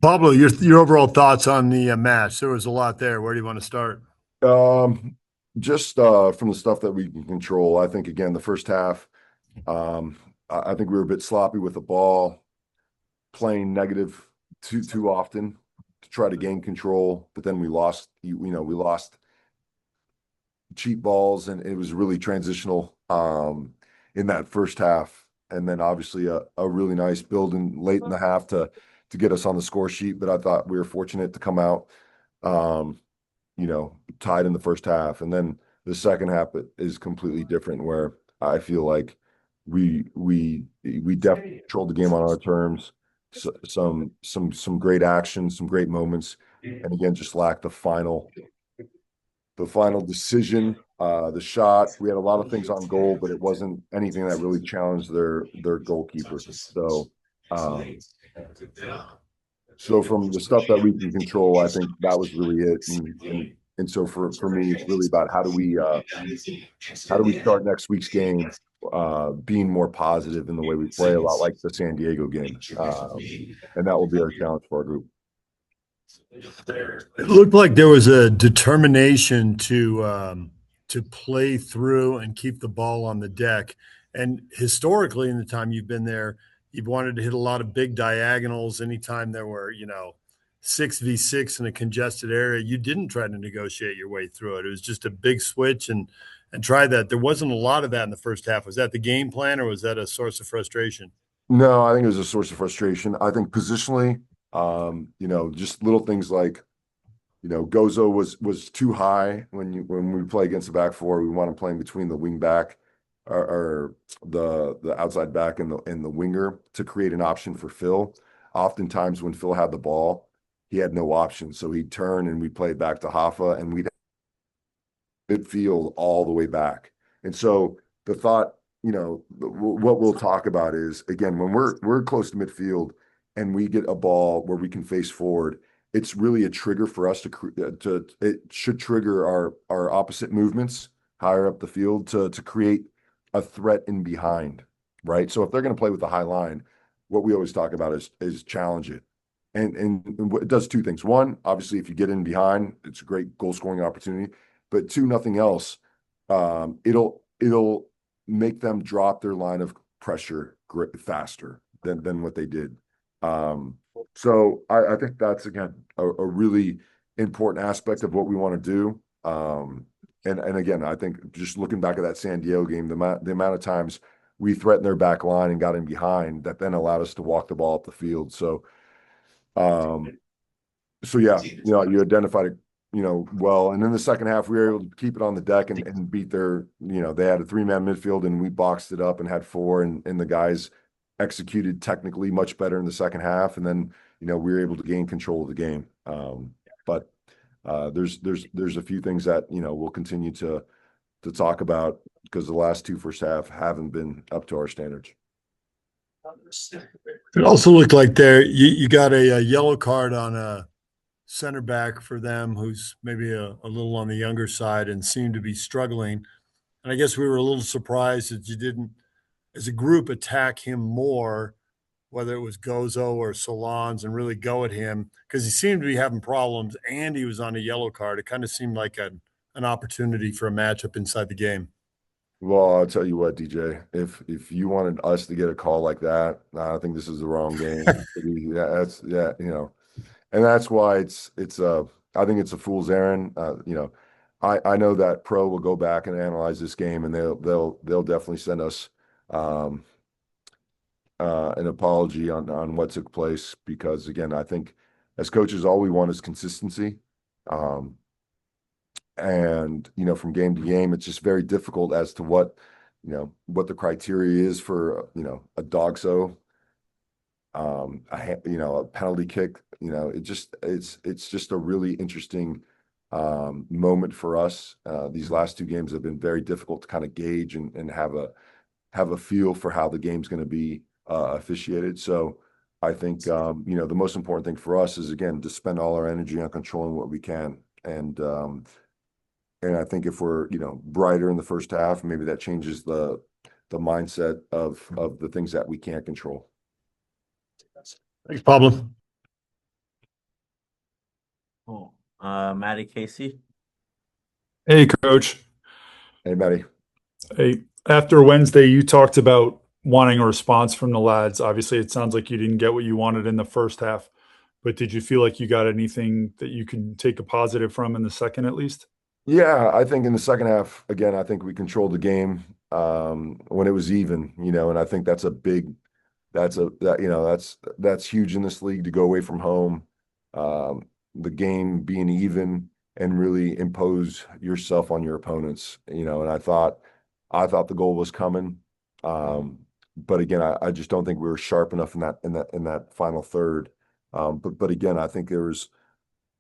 Pablo, your overall thoughts on the match? There was a lot there. Where do you want to start? Um, just from the stuff that we can control, I think again the first half, um, I think we were a bit sloppy with the ball, playing negative too often to try to gain control. But then we lost, we lost cheap balls, and it was really transitional in that first half. And then obviously a really nice building late in the half to get us on the score sheet. But I thought we were fortunate to come out. Um, tied in the first half. And then the second half is completely different where I feel like we definitely controlled the game on our terms. Some great actions, some great moments, and again, just lacked the final decision, the shot. We had a lot of things on goal, but it wasn't anything that really challenged their goalkeeper. Um, so from the stuff that we can control, I think that was really it. And so for me, it's really about how do we start next week's game being more positive in the way we play, a lot like the San Diego game, and that will be our challenge for our group. It looked like there was a determination to play through and keep the ball on the deck. And historically, in the time you've been there, you've wanted to hit a lot of big diagonals. Anytime there were, 6v6 in a congested area, you didn't try to negotiate your way through it. It was just a big switch and try that. There wasn't a lot of that in the first half. Was that the game plan, or was that a source of frustration? No, I think it was a source of frustration. I think positionally, just little things like Gozo was too high when we play against the back four. We want to play in between the wing back or the outside back and the winger to create an option for Phil. Oftentimes when Phil had the ball, he had no option. So he'd turn and we'd play it back to Hoffa and we'd midfield all the way back. And so the thought, what we'll talk about is again when we're close to midfield and we get a ball where we can face forward, it's really a trigger for us to it should trigger our opposite movements higher up the field to create a threat in behind, right? So if they're going to play with the high line, what we always talk about is challenge it. And it does two things. One, obviously, if you get in behind, it's a great goal scoring opportunity. But two, nothing else. It'll make them drop their line of pressure faster than what they did. So I think that's again a really important aspect of what we want to do. And again, I think just looking back at that San Diego game, the amount of times we threatened their back line and got in behind that then allowed us to walk the ball up the field. Um, so yeah, you identified it, well. And in the second half, we were able to keep it on the deck and beat they had a three-man midfield and we boxed it up and had four and the guys executed technically much better in the second half. And then, we were able to gain control of the game. But there's a few things that, we'll continue to talk about because the last two first half haven't been up to our standards. It also looked like there you got a yellow card on a center back for them who's maybe a little on the younger side and seemed to be struggling. And I guess we were a little surprised that you didn't, as a group, attack him more, whether it was Gozo or Solans, and really go at him because he seemed to be having problems and he was on a yellow card. It kind of seemed like an opportunity for a matchup inside the game. Well, I'll tell you what, DJ, if you wanted us to get a call like that, I think this is the wrong game. Yeah, and that's why I think it's a fool's errand. I know that Pro will go back and analyze this game, and they'll definitely send us um, an apology on what took place because again, I think as coaches, all we want is consistency. Um, and from game to game, it's just very difficult as to what the criteria is for a dog a penalty kick. It's just a really interesting moment for us. These last two games have been very difficult to kind of gauge and have a feel for how the game's going to be officiated. So I think the most important thing for us is again to spend all our energy on controlling what we can. And I think if we're brighter in the first half, maybe that changes the mindset of the things that we can't control. Thanks, Pablo. Maddie Casey. Hey, Coach. Hey, Matty. Hey, after Wednesday, you talked about wanting a response from the lads. Obviously, it sounds like you didn't get what you wanted in the first half, but did you feel like you got anything that you can take a positive from in the second at least? Yeah, I think in the second half, again, I think we controlled the game when it was even, and I think that's a big, that's huge in this league to go away from home, the game being even and really impose yourself on your opponents, and I thought the goal was coming. But again, I just don't think we were sharp enough in that final third. But again, I think there was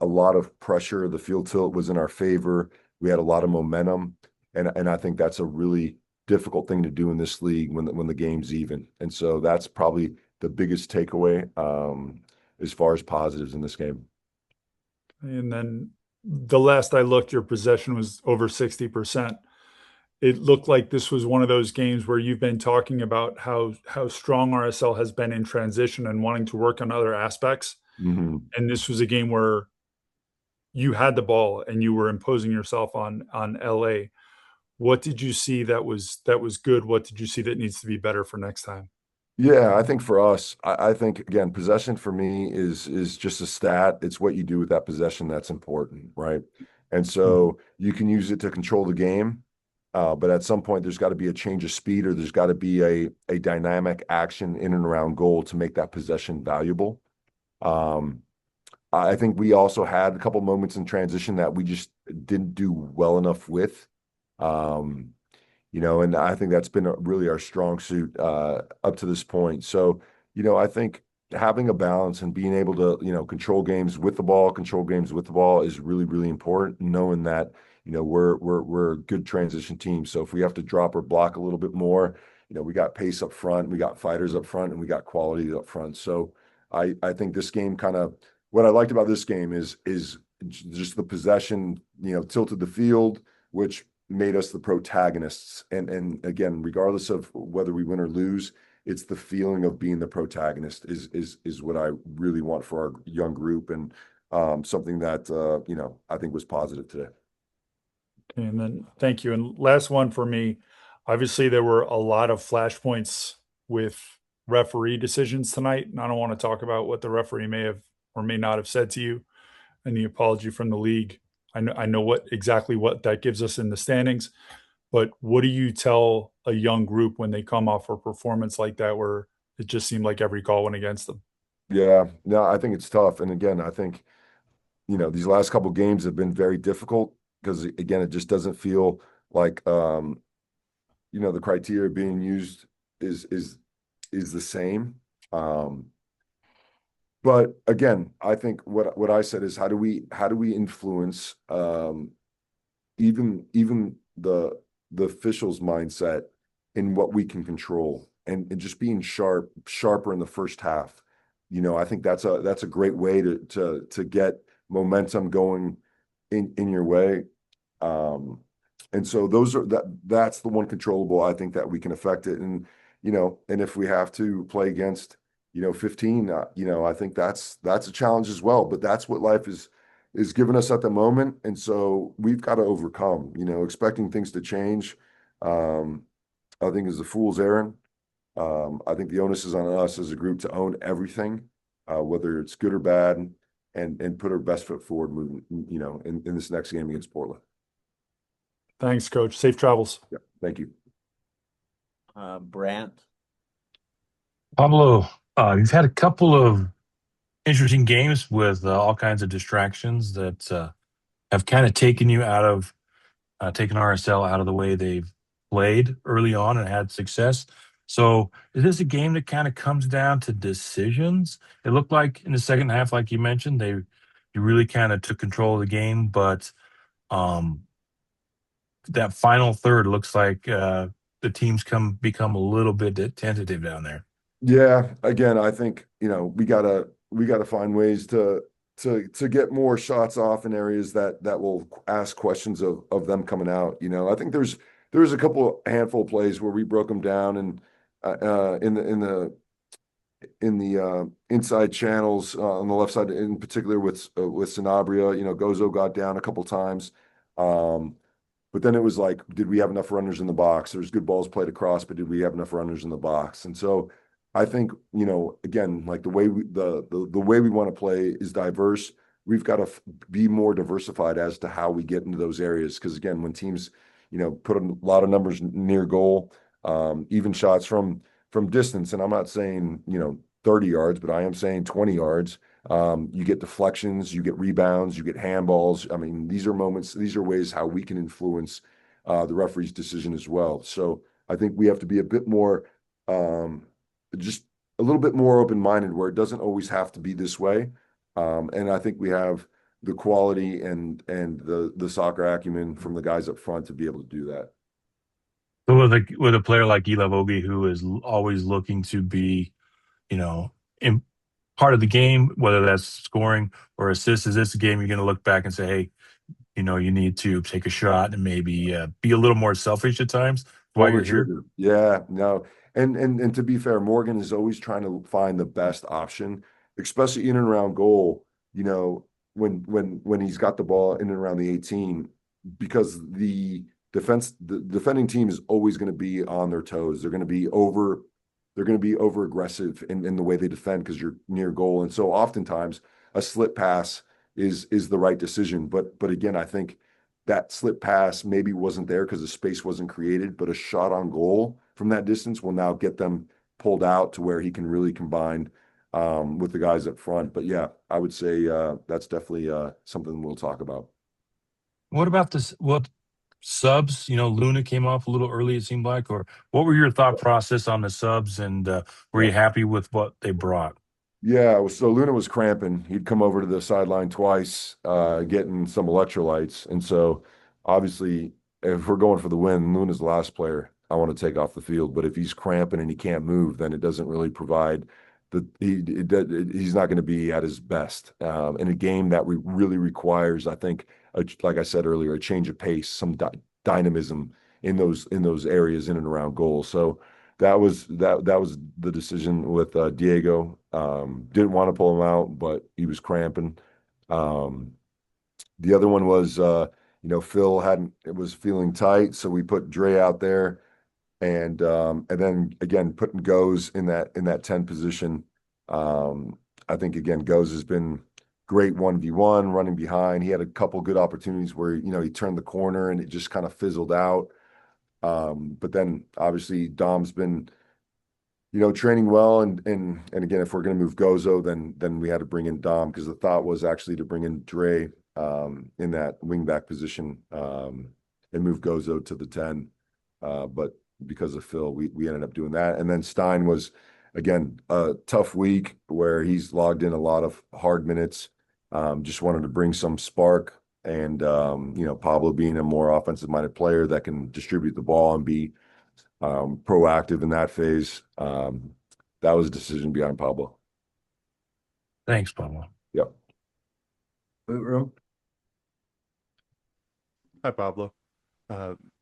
a lot of pressure. The field tilt was in our favor. We had a lot of momentum, and I think that's a really difficult thing to do in this league when the game's even. And so that's probably the biggest takeaway as far as positives in this game. And then the last I looked, your possession was over 60%. It looked like this was one of those games where you've been talking about how strong RSL has been in transition and wanting to work on other aspects. Hmm. And this was a game where you had the ball and you were imposing yourself on LA. What did you see that was good? What did you see that needs to be better for next time? Yeah, I think for us, I think again, possession for me is just a stat. It's what you do with that possession that's important, right? And Mhm. so you can use it to control the game, but at some point there's got to be a change of speed or there's got to be a dynamic action in and around goal to make that possession valuable. Um, I think we also had a couple moments in transition that we just didn't do well enough with. Um, and I think that's been really our strong suit up to this point. So, I think having a balance and being able to, control games with the ball, control games with the ball is really, really important. Knowing that, we're a good transition team. So if we have to drop or block a little bit more, we got pace up front, we got fighters up front, and we got quality up front. So I think this game kind of what I liked about this game is just the possession, tilted the field, which made us the protagonists. And again, regardless of whether we win or lose, it's the feeling of being the protagonist is what I really want for our young group and something that I think was positive today. And then thank you. And last one for me. Obviously, there were a lot of flashpoints with referee decisions tonight. And I don't want to talk about what the referee may have or may not have said to you and the apology from the league. I know what that gives us in the standings, but what do you tell a young group when they come off a performance like that where it just seemed like every call went against them? Yeah, no, I think it's tough. And again, I think, these last couple games have been very difficult because again, it just doesn't feel like the criteria being used is the same. Um, But again, I think what I said is how do we influence even the officials' mindset in what we can control and just being sharper in the first half. I think that's a great way to get momentum going in your way. Um, and so that's the one controllable I think that we can affect it. And if we have to play against 15, I think that's a challenge as well. But that's what life is giving us at the moment. And so we've got to overcome, expecting things to change. Um, I think is a fool's errand. I think the onus is on us as a group to own everything, whether it's good or bad, and put our best foot forward moving, in this next game against Portland. Thanks, coach. Safe travels. Yeah. Thank you. Brant. Pablo, you've had a couple of interesting games with all kinds of distractions that have kind of taken RSL out of the way they've played early on and had success. So is this a game that kind of comes down to decisions? It looked like in the second half, like you mentioned, you really kind of took control of the game, but um, that final third looks like the teams become a little bit tentative down there. Yeah, again, I think, we gotta find ways to get more shots off in areas that will ask questions of them coming out. I think there's a handful of plays where we broke them down and in the inside channels on the left side, in particular with Sanabria. You know, Gozo got down a couple times. But then it was like, did we have enough runners in the box? There's good balls played across, but did we have enough runners in the box? And so I think, you know, again, like the way we want to play is diverse. We've got to be more diversified as to how we get into those areas. Because again, when teams, you know, put a lot of numbers near goal, even shots from distance, and I'm not saying, you know, 30 yards, but I am saying 20 yards. You get deflections, you get rebounds, you get handballs. I mean, these are moments, these are ways how we can influence the referee's decision as well. So I think we have to be a bit more, just a little bit more open-minded, where it doesn't always have to be this way. And I think we have the quality and the soccer acumen from the guys up front to be able to do that. But with a player like Ilavogi, who is always looking to be, you know, in part of the game, whether that's scoring or assists, is this a game you're going to look back and say, hey, you know, you need to take a shot and maybe be a little more selfish at times while Pull you're the here? trigger. Yeah, no. And to be fair, Morgan is always trying to find the best option, especially in and around goal, you know, when he's got the ball in and around the 18, because the defending team is always going to be on their toes. They're going to be over aggressive in the way they defend because you're near goal. And so oftentimes a slip pass is the right decision. But again, I think that slip pass maybe wasn't there because the space wasn't created, but a shot on goal from that distance will now get them pulled out to where he can really combine with the guys up front. But yeah, I would say that's definitely something we'll talk about. What about this? What subs? You know, Luna came off a little early, it seemed like, or what were your thought process on the subs, and were Yeah. you happy with what they brought? Yeah, so Luna was cramping. He'd come over to the sideline twice, getting some electrolytes. And so obviously, if we're going for the win, Luna's the last player I want to take off the field. But if he's cramping and he can't move, then it doesn't really provide he's not going to be at his best in a game that really requires, I think, like I said earlier, a change of pace, some dynamism in those areas in and around goal. So that was the decision with Diego. Didn't want to pull him out, but he was cramping. Um, the other one was you know, Phil hadn't it was feeling tight, so we put Dre out there, and then again putting Goes in that 10 position. I think again Goes has been great 1v1 running behind. He had a couple good opportunities where, you know, he turned the corner and it just kind of fizzled out. But then obviously Dom's been, you know, training well, and again, if we're going to move Gozo, then we had to bring in Dom, because the thought was actually to bring in Dre in that wingback position, and move Gozo to the 10. But because of Phil, we ended up doing that. And then Stein was, again, a tough week where he's logged in a lot of hard minutes. Just wanted to bring some spark, and you know, Pablo being a more offensive minded player that can distribute the ball and be proactive in that phase. That was a decision behind Pablo. Thanks, Pablo. Yep. Boot room. Hi, Pablo.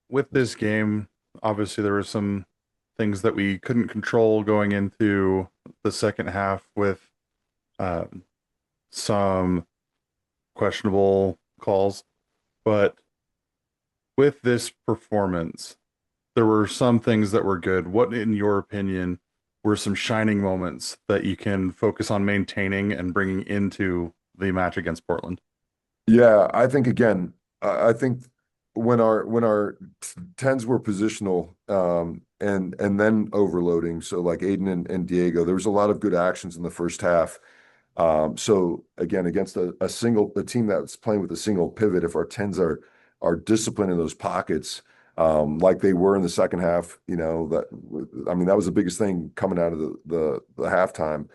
With this game, obviously there were some things that we couldn't control going into the second half with some questionable calls. But with this performance, there were some things that were good. What, in your opinion, were some shining moments that you can focus on maintaining and bringing into the match against Portland? Yeah, I think again, I think when our tens were positional, and then overloading, so like Aiden and Diego, there was a lot of good actions in the first half. So again, against a team that's playing with a single pivot, if our tens are disciplined in those pockets, like they were in the second half, you know, I mean, that was the biggest thing coming out of the halftime.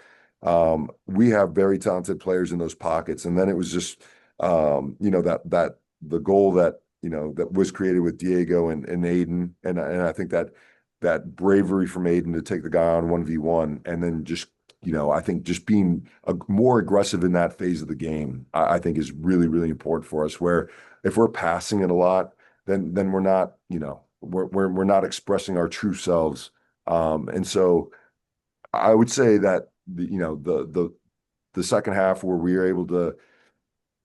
We have very talented players in those pockets, and then it was just you know, that the goal that, you know, that was created with Diego and Aiden, and I think that bravery from Aiden to take the guy on 1v1, and then just, you know, I think just being more aggressive in that phase of the game, I think is really, really important for us. Where if we're passing it a lot, then we're not, you know, we're not expressing our true selves. And so I would say that the second half where we were able to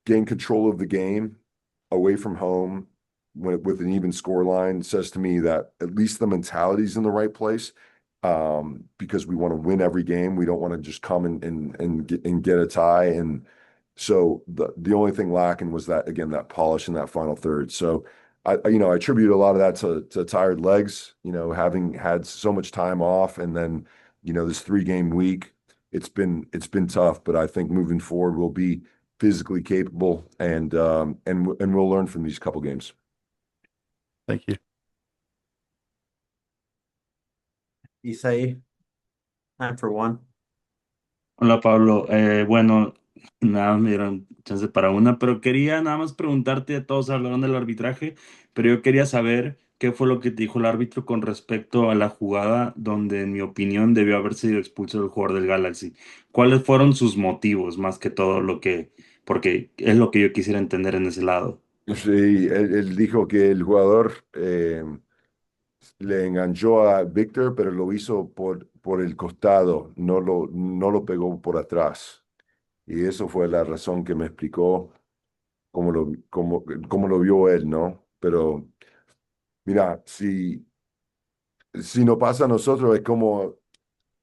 gain control of the game away from home with an even score line says to me that at least the mentality's in the right place. Because we want to win every game. We don't want to just come and get a tie. And so the only thing lacking was that, again, that polish in that final third. So I attribute a lot of that to tired legs, having had so much time off, and then, this 3-game week, it's been tough, but I think moving forward we'll be physically capable, and we'll learn from these couple games. Thank you. Isaí, time for one. Hola Pablo, bueno, nada más me dieron chance para una, pero quería nada más preguntarte, todos hablaron del arbitraje, pero yo quería saber qué fue lo que te dijo el árbitro con respecto a la jugada donde, en mi opinión, debió haber sido expulsado el jugador del Galaxy. ¿Cuáles fueron sus motivos, más que todo porque es lo que yo quisiera entender en ese lado? Sí, él dijo que el jugador le enganchó a Víctor, pero lo hizo por el costado, no lo pegó por atrás. Y eso fue la razón que me explicó cómo lo vio él, ¿no? Pero mira, si no pasa a nosotros es como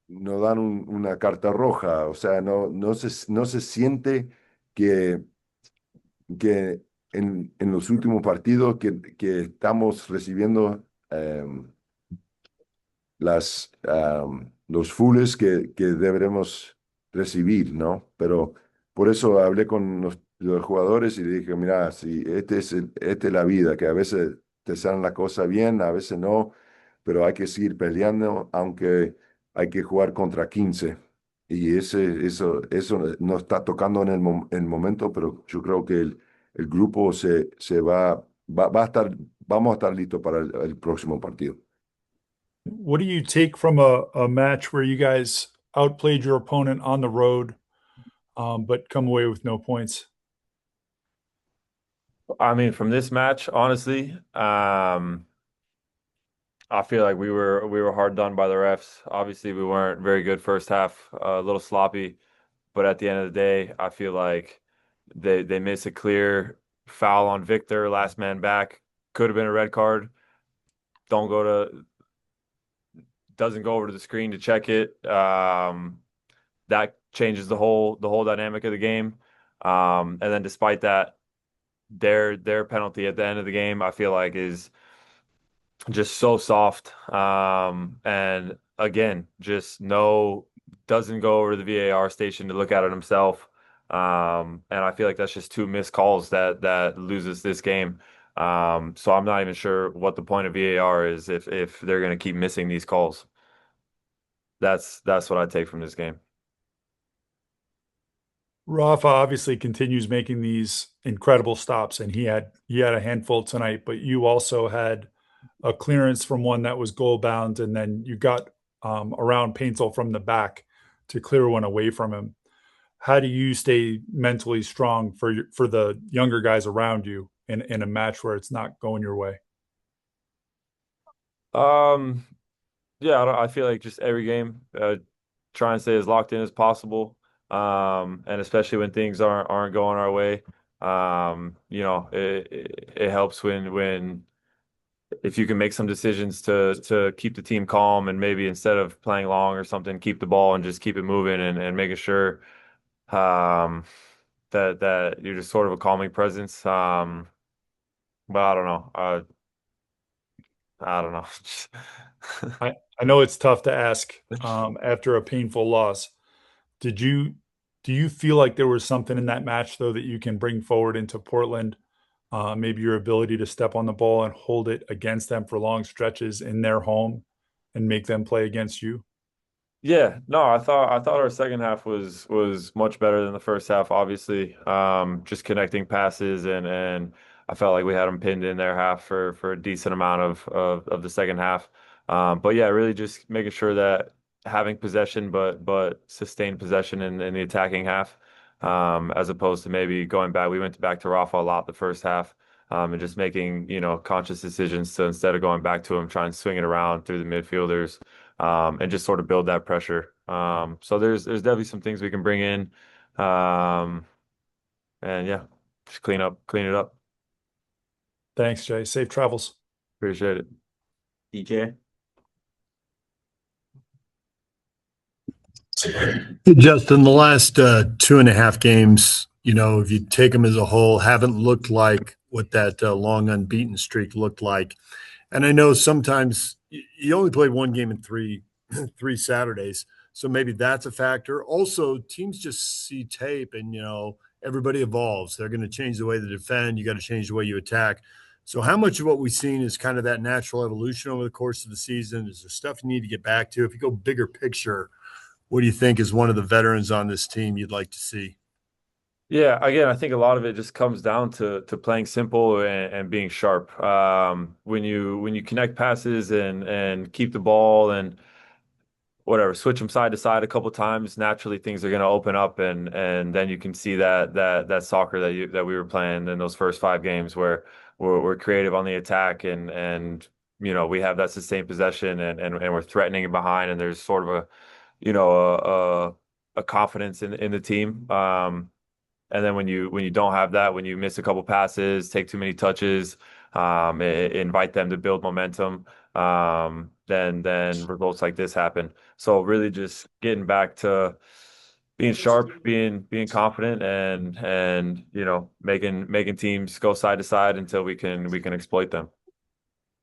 nos dan una carta roja, o sea, no se siente que, que en los últimos partidos que estamos recibiendo los fulls que deberemos recibir, ¿no? Pero por eso hablé con los jugadores y le dije, mira, si esta es la vida, que a veces te salen las cosas bien, a veces no, pero hay que seguir peleando, aunque hay que jugar contra 15. Y eso no está tocando en el momento, pero yo creo que el grupo se va a estar, vamos a estar listos para el próximo partido. What do you take from a match where you guys outplayed your opponent on the road, but come away with no points? I mean, from this match, honestly, I feel like we were hard done by the refs. Obviously, we weren't very good first half, a little sloppy, but at the end of the day, I feel like they miss a clear foul on Victor, last man back. Could have been a red card. Doesn't go over to the screen to check it. That changes the whole dynamic of the game. And then despite that, their penalty at the end of the game, I feel like, is just so soft. And again, doesn't go over to the VAR station to look at it himself. And I feel like that's just 2 missed calls that loses this game. So I'm not even sure what the point of VAR is if they're going to keep missing these calls. That's what I take from this game. Rafa obviously continues making these incredible stops, and he had a handful tonight, but you also had a clearance from one that was goal bound, and then you got around Paintel from the back to clear one away from him. How do you stay mentally strong for the younger guys around you in a match where it's not going your way? Yeah, I feel like just every game, try and stay as locked in as possible. And especially when things aren't going our way, it helps when if you can make some decisions to keep the team calm, and maybe instead of playing long or something, keep the ball and just keep it moving, and making sure that you're just sort of a calming presence. But I don't know. I don't know. I know it's tough to ask after a painful loss. Do you feel like there was something in that match, though, that you can bring forward into Portland? Maybe your ability to step on the ball and hold it against them for long stretches in their home and make them play against you? Yeah, no, I thought our second half was much better than the first half, obviously. Just connecting passes, and I felt like we had them pinned in their half for a decent amount of the second half. But yeah, really just making sure that having possession, but sustained possession in the attacking half, as opposed to maybe going back. We went back to Rafa a lot the first half, and just making, conscious decisions to, instead of going back to him, try and swing it around through the midfielders, and just sort of build that pressure. So there's definitely some things we can bring in. And yeah, just clean it up. Thanks, Jay. Safe travels. Appreciate it. DJ. Justin, the last 2.5 games, if you take them as a whole, haven't looked like what that long unbeaten streak looked like. And I know sometimes you only played one game in three Saturdays, so maybe that's a factor. Also, teams just see tape, and everybody evolves. They're going to change the way they defend. You got to change the way you attack. So, how much of what we've seen is kind of that natural evolution over the course of the season? Is there stuff you need to get back to? If you go bigger picture, what do you think is one of the veterans on this team you'd like to see? Yeah, again, I think a lot of it just comes down to playing simple and being sharp. When you connect passes and keep the ball and whatever, switch them side to side a couple times, naturally things are going to open up, and then you can see that soccer that we were playing in those first 5 games where we're creative on the attack and we have that sustained possession and we're threatening it behind, and there's sort of a confidence in the team. And then when you don't have that, when you miss a couple passes, take too many touches, invite them to build momentum, then results like this happen. So really just getting back to being sharp, being confident, and making teams go side to side until we can exploit them.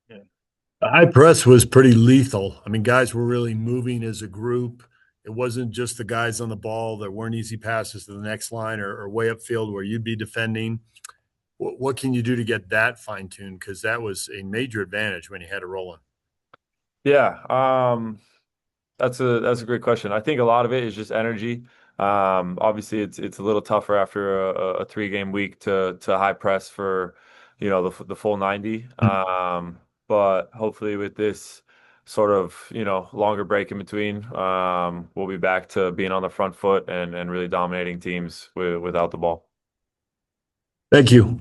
The high press was pretty lethal. I mean, guys were really moving as a group. It wasn't just the guys on the ball. There weren't easy passes to the next line or way upfield where you'd be defending. What can you do to get that fine-tuned? Because that was a major advantage when you had it rolling. Yeah, that's a great question. I think a lot of it is just energy. Obviously, it's a little tougher after a 3-game week to high press for the full 90. But hopefully with this sort of longer break in between, we'll be back to being on the front foot and really dominating teams without the ball. Thank you.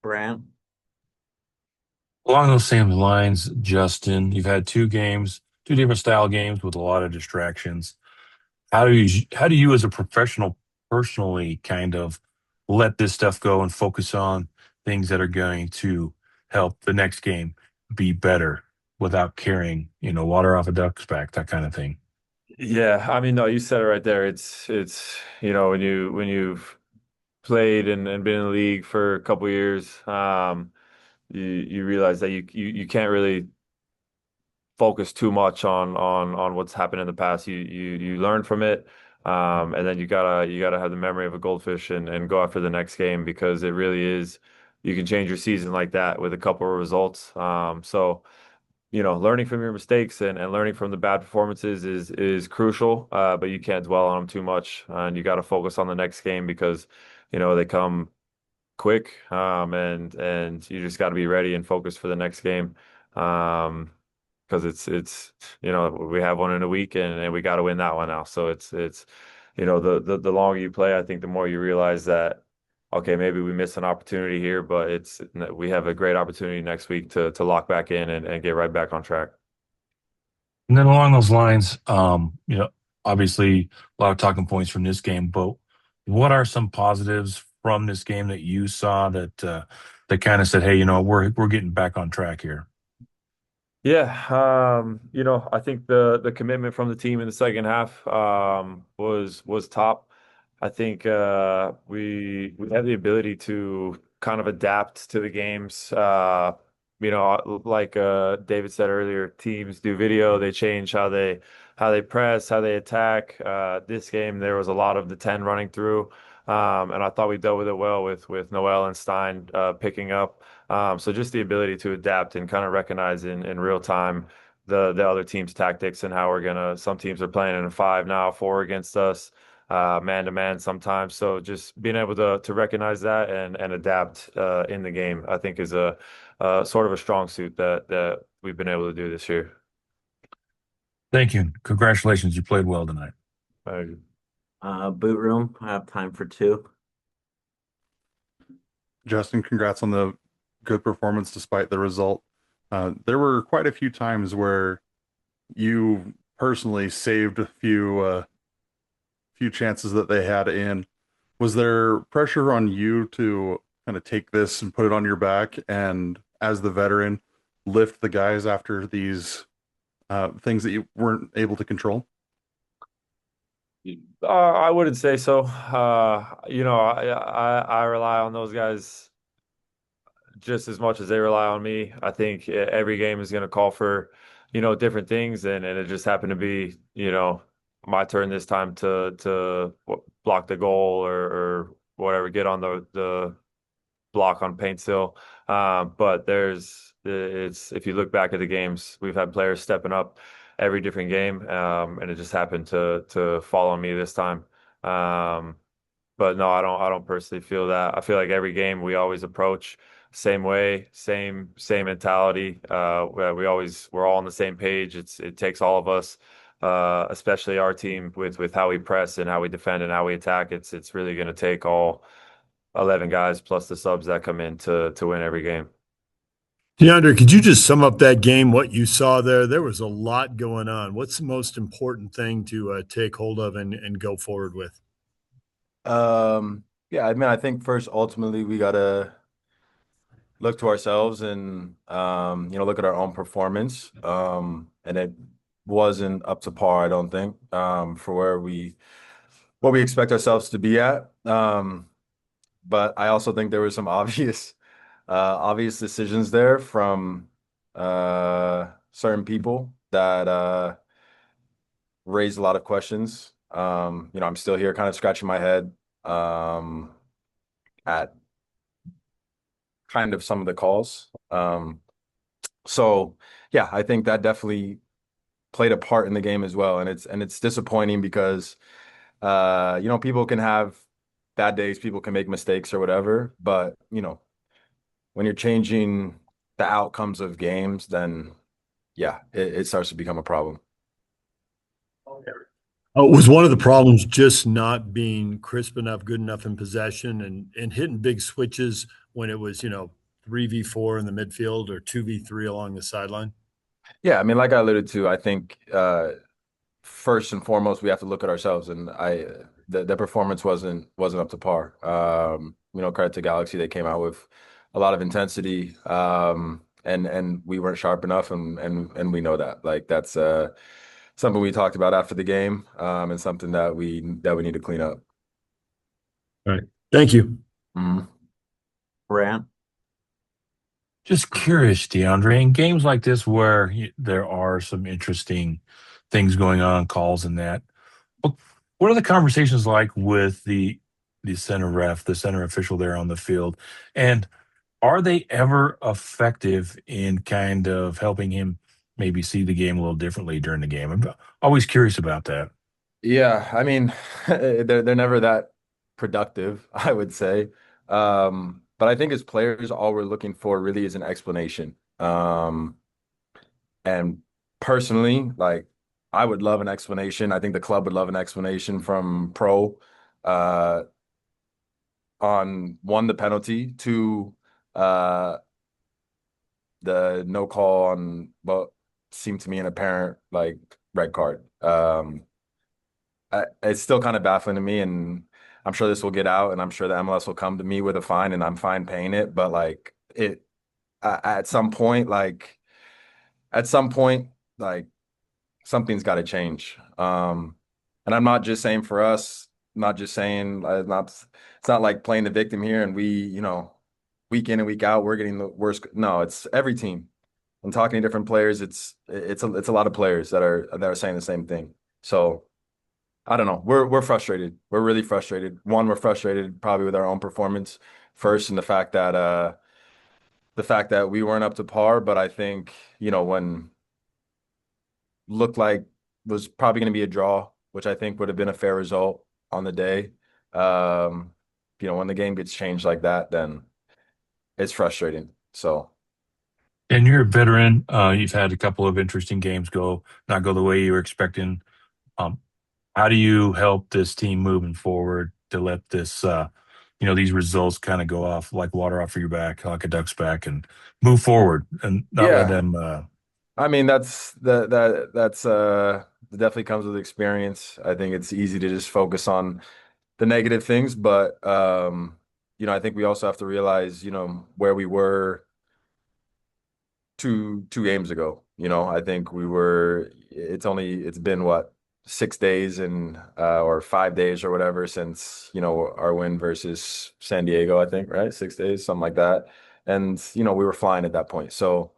Brant. Along those same lines, Justin, you've had 2 games, 2 different style games with a lot of distractions. How do you as a professional personally kind of let this stuff go and focus on things that are going to help the next game be better without carrying, water off a duck's back, that kind of thing? Yeah, I mean, no, you said it right there. It's when you've played and been in the league for a couple years, you realize that you can't really focus too much on what's happened in the past. You learn from it, and then you gotta have the memory of a goldfish and go after the next game, because it really is, you can change your season like that with a couple of results. So learning from your mistakes and learning from the bad performances is crucial, but you can't dwell on them too much, and you got to focus on the next game, because they come quick, and you just got to be ready and focused for the next game. Because it's we have one in a week, and we got to win that one now. So it's the longer you play, I think the more you realize that, okay, maybe we missed an opportunity here, but we have a great opportunity next week to lock back in and get right back on track. And then along those lines, obviously a lot of talking points from this game, but what are some positives from this game that you saw that kind of said, hey, we're getting back on track here? Yeah, I think the commitment from the team in the second half was top. I think we had the ability to kind of adapt to the games. Like David said earlier, teams do video, they change how they press, how they attack. This game there was a lot of the 10 running through. And I thought we dealt with it well with Noel and Stein picking up. So just the ability to adapt and kind of recognize in real time the other team's tactics and how some teams are playing in a 5 now, 4 against us, man to man sometimes. So just being able to recognize that and adapt in the game, I think is a sort of a strong suit that we've been able to do this year. Thank you. Congratulations. You played well tonight. Boot room. I have time for 2. Justin, congrats on the good performance despite the result. There were quite a few times where you personally saved a few chances that they had in. Was there pressure on you to kind of take this and put it on your back and as the veteran lift the guys after these things that you weren't able to control? I wouldn't say so. I rely on those guys just as much as they rely on me. I think every game is going to call for, different things, and it just happened to be, my turn this time to block the goal or whatever, get on the block on paint still. But it's if you look back at the games, we've had players stepping up every different game, and it just happened to fall on me this time. But no, I don't personally feel that. I feel like every game we always approach same way, same mentality. We're all on the same page. It takes all of us, especially our team with how we press and how we defend and how we attack. It's really going to take all 11 guys plus the subs that come in to win every game. DeAndre, could you just sum up that game, what you saw there? There was a lot going on. What's the most important thing to take hold of and go forward with? Yeah, I mean, I think first, ultimately, we gotta look to ourselves and look at our own performance. And it wasn't up to par, I don't think, for what we expect ourselves to be at. But I also think there were some obvious decisions there from certain people that raised a lot of questions. I'm still here kind of scratching my head at kind of some of the calls. So yeah, I think that definitely played a part in the game as well. And it's disappointing because people can have bad days, people can make mistakes or whatever, but when you're changing the outcomes of games, then yeah, it starts to become a problem. Was one of the problems just not being crisp enough, good enough in possession, and hitting big switches when it was 3v4 in the midfield or 2v3 along the sideline? Yeah, I mean, like I alluded to, I think first and foremost we have to look at ourselves, and the performance wasn't up to par. Credit to Galaxy, they came out with a lot of intensity, and we weren't sharp enough, and we know that. Like that's something we talked about after the game, and something that we need to clean up. All right. Thank you. Mm-hmm. Brant? Just curious, DeAndre, in games like this where there are some interesting things going on, calls and that, what are the conversations like with the center ref, the center official there on the field? And are they ever effective in kind of helping him maybe see the game a little differently during the game? I'm always curious about that. Yeah, I mean, they're never that productive, I would say. But I think as players, all we're looking for really is an explanation. And personally, like I would love an explanation. I think the club would love an explanation from Pro on one, the penalty, two, the no call on what seemed to me an apparent like red card. It's still kind of baffling to me, and I'm sure this will get out, and I'm sure the MLS will come to me with a fine, and I'm fine paying it. But like at some point, like something's got to change. And I'm not just saying for us, not just saying it's not like playing the victim here, and we, week in and week out, we're getting the worst. No, it's every team. I'm talking to different players. It's a lot of players that are saying the same thing. So. I don't know. We're frustrated. We're really frustrated. One, we're frustrated probably with our own performance first, and the fact that we weren't up to par. But I think when looked like was probably going to be a draw, which I think would have been a fair result on the day. When the game gets changed like that, then it's frustrating. So. And you're a veteran. You've had a couple of interesting games not go the way you were expecting. How do you help this team moving forward to let this, these results kind of go off like water off of your back, like a duck's back, and move forward and not let Yeah. them I mean, that's it definitely comes with experience. I think it's easy to just focus on the negative things, but I think we also have to realize, where we were two games ago. I think it's been what, 6 days and or 5 days or whatever since, our win versus San Diego, I think, right? 6 days, something like that. And, we were flying at that point. So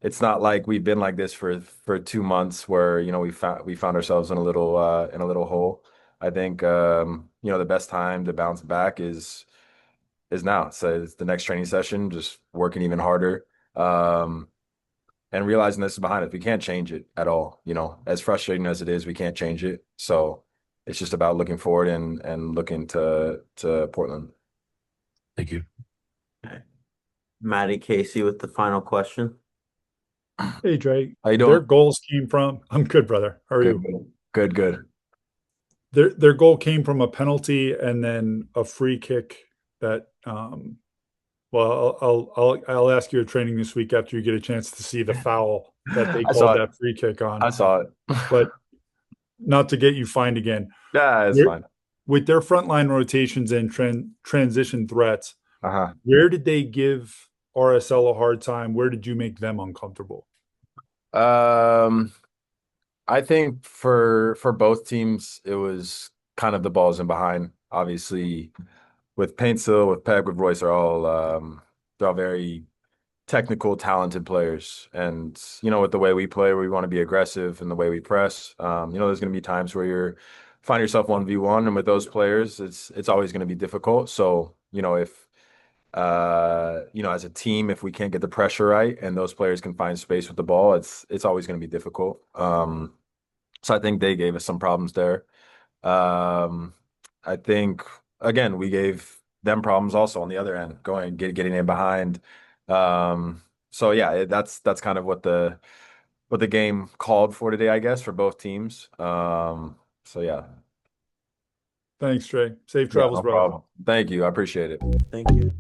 it's not like we've been like this for 2 months where, we found ourselves in a little hole. I think the best time to bounce back is now. So it's the next training session, just working even harder. And realizing this is behind us. We can't change it at all. As frustrating as it is, we can't change it. So it's just about looking forward and looking to Portland. Thank you. Maddie Casey with the final question. Hey, Dre. How you Their doing? goals came from. I'm good, brother. How are Good, you? good. Their goal came from a penalty and then a free kick that well, I'll ask you at training this week after you get a chance to see the foul that they I saw called it. that free kick on. I saw it. But not to get you fined again. Yeah, it's Where- fine. With their frontline rotations and transition threats, Uh-huh. where did they give RSL a hard time? Where did you make them uncomfortable? I think for both teams, it was kind of the balls in behind. Obviously, with Paintsill, with Peg, with Royce, they're all very technical, talented players. And, with the way we play, we want to be aggressive in the way we press. There's going to be times where find yourself 1v1, and with those players, it's always going to be difficult. So, if as a team, if we can't get the pressure right and those players can find space with the ball, it's always going to be difficult. So I think they gave us some problems there. I think again we gave them problems also on the other end, getting in behind. So yeah, that's kind of what the game called for today, I guess, for both teams. So yeah, Thanks, Trey. Safe yeah, travels, no brother. problem. Thank you, I appreciate it. Thank you.